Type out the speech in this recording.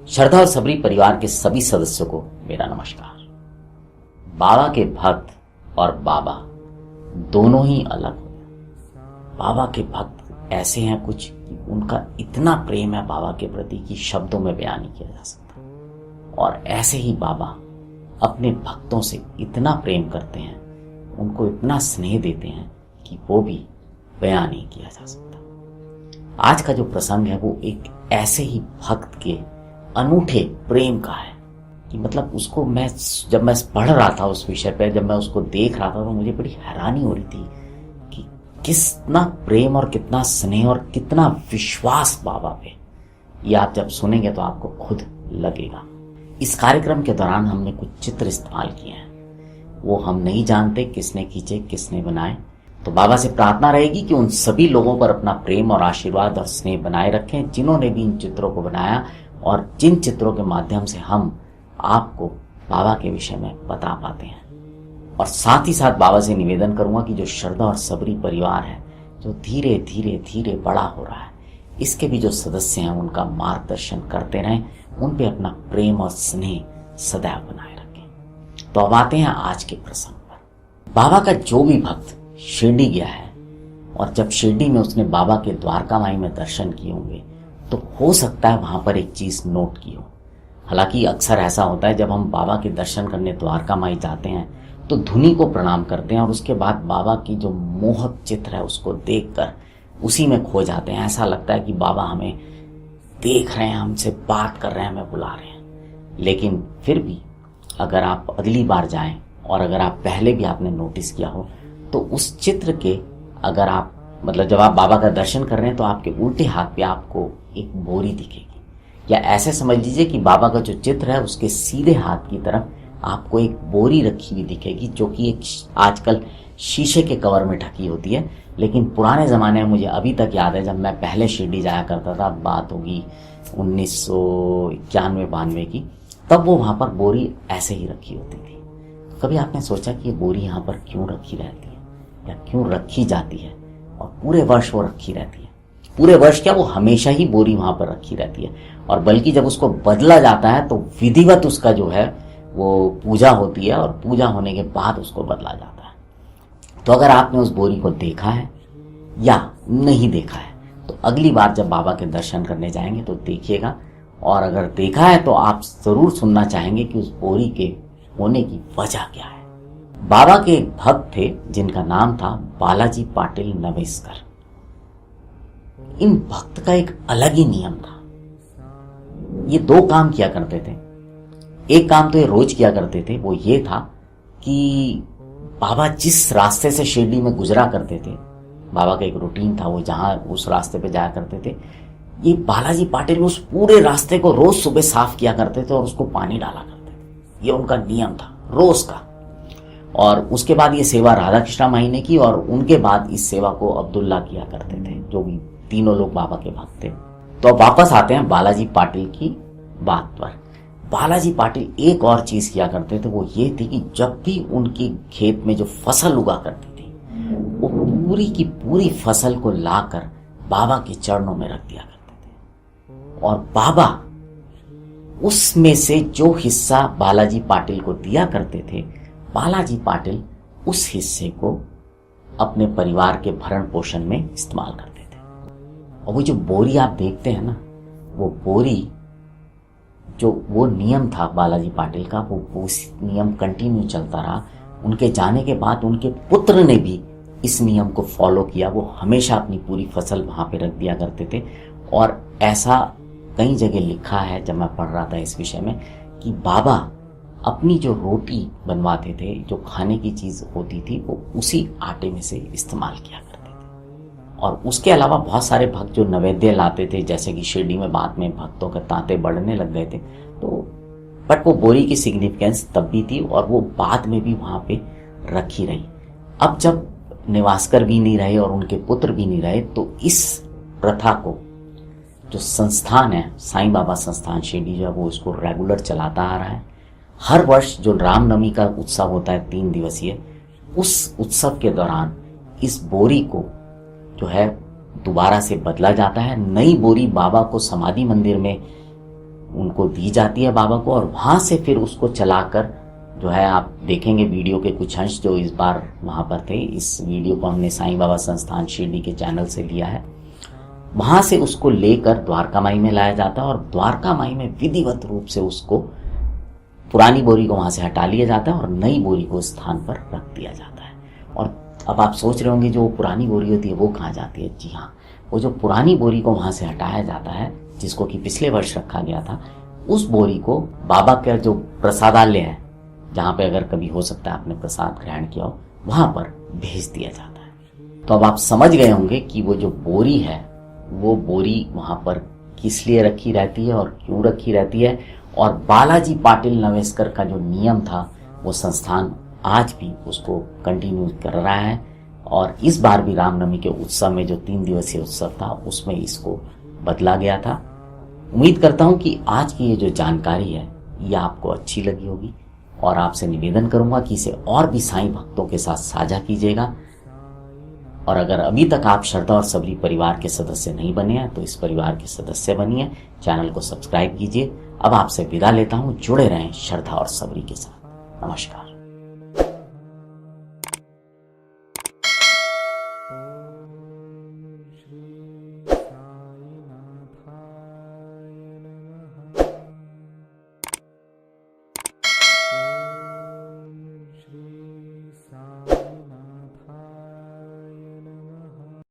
श्रद्धा और सबरी परिवार के सभी सदस्यों को मेरा नमस्कार। बाबा के भक्त और बाबा दोनों ही अलग हो। बाबा के भक्त ऐसे हैं कुछ कि उनका इतना प्रेम है बाबा के प्रति कि शब्दों में बयान नहीं किया जा सकता, और ऐसे ही बाबा अपने भक्तों से इतना प्रेम करते हैं, उनको इतना स्नेह देते हैं कि वो भी बयान नहीं किया जा सकता। आज का जो प्रसंग है वो एक ऐसे ही भक्त के अनूठे प्रेम का है कि मतलब उसको जब मैं पढ़ रहा था उस विषय पर, जब मैं उसको देख रहा था तो मुझे बड़ी हैरानी हो रही थी कि कितना प्रेम और कितना स्नेह और कितना विश्वास बाबा पे। ये आप जब सुनेंगे तो आपको खुद लगेगा। इस कार्यक्रम के दौरान हमने कुछ चित्र इस्तेमाल किए हैं, वो हम नहीं जानते किसने खींचे किसने बनाए। तो बाबा से प्रार्थना रहेगी कि उन सभी लोगों पर अपना प्रेम और आशीर्वाद और स्नेह बनाए रखें जिन्होंने भी इन चित्रों को बनाया, और जिन चित्रों के माध्यम से हम आपको बाबा के विषय में बता पाते हैं। और साथ ही साथ बाबा से निवेदन करूंगा कि जो श्रद्धा और सबरी परिवार है, जो धीरे धीरे धीरे बड़ा हो रहा है, इसके भी जो सदस्य हैं उनका मार्गदर्शन करते रहें, उन पे अपना प्रेम और स्नेह सदैव बनाए रखें। तो अब आते हैं आज के प्रसंग पर। बाबा का जो भी भक्त शिरडी गया है और जब शिरडी में उसने बाबा के द्वारका माई में दर्शन किए होंगे तो हो सकता है वहां पर एक चीज नोट की हो। हालांकि अक्सर ऐसा होता है जब हम बाबा के दर्शन करने द्वारका माई जाते हैं तो धुनी को प्रणाम करते हैं और उसके बाद बाबा की जो मोहक चित्र है उसको देखकर उसी में खो जाते हैं। ऐसा लगता है कि बाबा हमें देख रहे हैं, हमसे बात कर रहे हैं, हमें बुला रहे हैं। लेकिन फिर भी अगर आप अगली बार जाएं और अगर आप पहले भी आपने नोटिस किया हो तो उस चित्र के अगर आप जब आप बाबा का दर्शन कर रहे हैं तो आपके उल्टे हाथ पे आपको एक बोरी दिखेगी, या ऐसे समझ लीजिए कि बाबा का जो चित्र है उसके सीधे हाथ की तरफ आपको एक बोरी रखी हुई दिखेगी, जो कि एक आजकल शीशे के कवर में ढकी होती है। लेकिन पुराने ज़माने में मुझे अभी तक याद है, जब मैं पहले शिरडी जाया करता था, बात होगी 1991-92 की, तब वो वहाँ पर बोरी ऐसे ही रखी होती थी। कभी आपने सोचा कि ये बोरी यहाँ पर क्यों रखी रहती है या क्यों रखी जाती है, और पूरे वर्ष वो रखी रहती है? पूरे वर्ष क्या, वो हमेशा ही बोरी वहां पर रखी रहती है, और बल्कि जब उसको बदला जाता है तो विधिवत उसका जो है वो पूजा होती है, और पूजा होने के बाद उसको बदला जाता है। तो अगर आपने उस बोरी को देखा है या नहीं देखा है तो अगली बार जब बाबा के दर्शन करने जाएंगे तो देखिएगा, और अगर देखा है तो आप जरूर सुनना चाहेंगे कि उस बोरी के होने की वजह क्या है। बाबा के एक भक्त थे जिनका नाम था बालाजी पाटिल नवेस्कर। इन भक्त का एक अलग ही नियम था। ये दो काम किया करते थे। एक काम तो ये रोज किया करते थे, वो ये था कि बाबा जिस रास्ते से शिरडी में गुजरा करते थे, बाबा का एक रूटीन था, वो जहां उस रास्ते पे जाया करते थे, ये बालाजी पाटिल उस पूरे रास्ते को रोज सुबह साफ किया करते थे और उसको पानी डाला करते थे। ये उनका नियम था रोज का। और उसके बाद ये सेवा राधा कृष्णा माई ने की, और उनके बाद इस सेवा को अब्दुल्ला किया करते थे, जो भी तीनों लोग बाबा के भक्त थे। तो अब वापस आते हैं बालाजी पाटिल की बात पर। बालाजी पाटिल एक और चीज किया करते थे, वो ये थी कि जब भी उनके खेत में जो फसल उगा करती थी, वो पूरी की पूरी फसल को लाकर बाबा के चरणों में रख दिया करते थे, और बाबा उसमें से जो हिस्सा बालाजी पाटिल को दिया करते थे, बालाजी पाटिल उस हिस्से को अपने परिवार के भरण पोषण में इस्तेमाल करते थे। और वो जो बोरी आप देखते हैं ना, वो बोरी जो वो नियम था बालाजी पाटिल का, वो नियम कंटिन्यू चलता रहा। उनके जाने के बाद उनके पुत्र ने भी इस नियम को फॉलो किया। वो हमेशा अपनी पूरी फसल वहां पे रख दिया करते थे, और ऐसा कई जगह लिखा है जब मैं पढ़ रहा था इस विषय में कि बाबा अपनी जो रोटी बनवाते थे, जो खाने की चीज होती थी, वो उसी आटे में से इस्तेमाल किया करते थे। और उसके अलावा बहुत सारे भक्त जो नैवेद्य लाते थे, जैसे कि शिरडी में बाद में भक्तों के तांते बढ़ने लग गए थे, तो बट वो बोरी की सिग्निफिकेंस तब भी थी और वो बाद में भी वहां पे रखी रही। अब जब निवासकर भी नहीं रहे और उनके पुत्र भी नहीं रहे, तो इस प्रथा को जो संस्थान है साईं बाबा संस्थान शिरडी, जो है वो इसको रेगुलर चलाता आ रहा है। हर वर्ष जो रामनवमी का उत्सव होता है 3 दिवसीय, उस उत्सव के दौरान इस बोरी को जो है दोबारा से बदला जाता है। नई बोरी बाबा को समाधि मंदिर में उनको दी जाती है बाबा को, और वहाँ से फिर उसको चलाकर जो है, आप देखेंगे वीडियो के कुछ अंश जो इस बार वहाँ पर थे। इस वीडियो को हमने साईं बाबा संस्थान शिरडी के चैनल से लिया है। वहाँ से उसको लेकर द्वारका माई में लाया जाता है और द्वारका माई में विधिवत रूप से उसको, पुरानी बोरी को वहाँ से हटा लिया जाता है और नई बोरी को स्थान पर रख दिया जाता है। और अब आप सोच रहे होंगे जो पुरानी बोरी होती है वो कहाँ जाती है? जी हाँ, वो जो पुरानी बोरी को वहाँ से हटाया जाता है, जिसको कि पिछले वर्ष रखा गया था, उस बोरी को बाबा का जो प्रसादालय है, जहाँ पे अगर कभी हो सकता है आपने प्रसाद ग्रहण किया हो, वहाँ पर भेज दिया जाता है। तो अब आप समझ गए होंगे कि वो जो बोरी है, वो बोरी वहाँ पर किस लिए रखी रहती है और क्यों रखी रहती है। और बालाजी पाटिल नवेस्कर का जो नियम था, वो संस्थान आज भी उसको कंटिन्यू कर रहा है। और इस बार भी रामनवमी के उत्सव में, जो 3 दिवसीय उत्सव था, उसमें इसको बदला गया था। उम्मीद करता हूँ कि आज की ये जो जानकारी है ये आपको अच्छी लगी होगी, और आपसे निवेदन करूंगा कि इसे और भी साईं भक्तों के साथ साझा कीजिएगा। और अगर अभी तक आप श्रद्धा और सबरी परिवार के सदस्य नहीं बने हैं तो इस परिवार के सदस्य बनिए, चैनल को सब्सक्राइब कीजिए। अब आपसे विदा लेता हूं, जुड़े रहें श्रद्धा और सबरी के साथ। नमस्कार।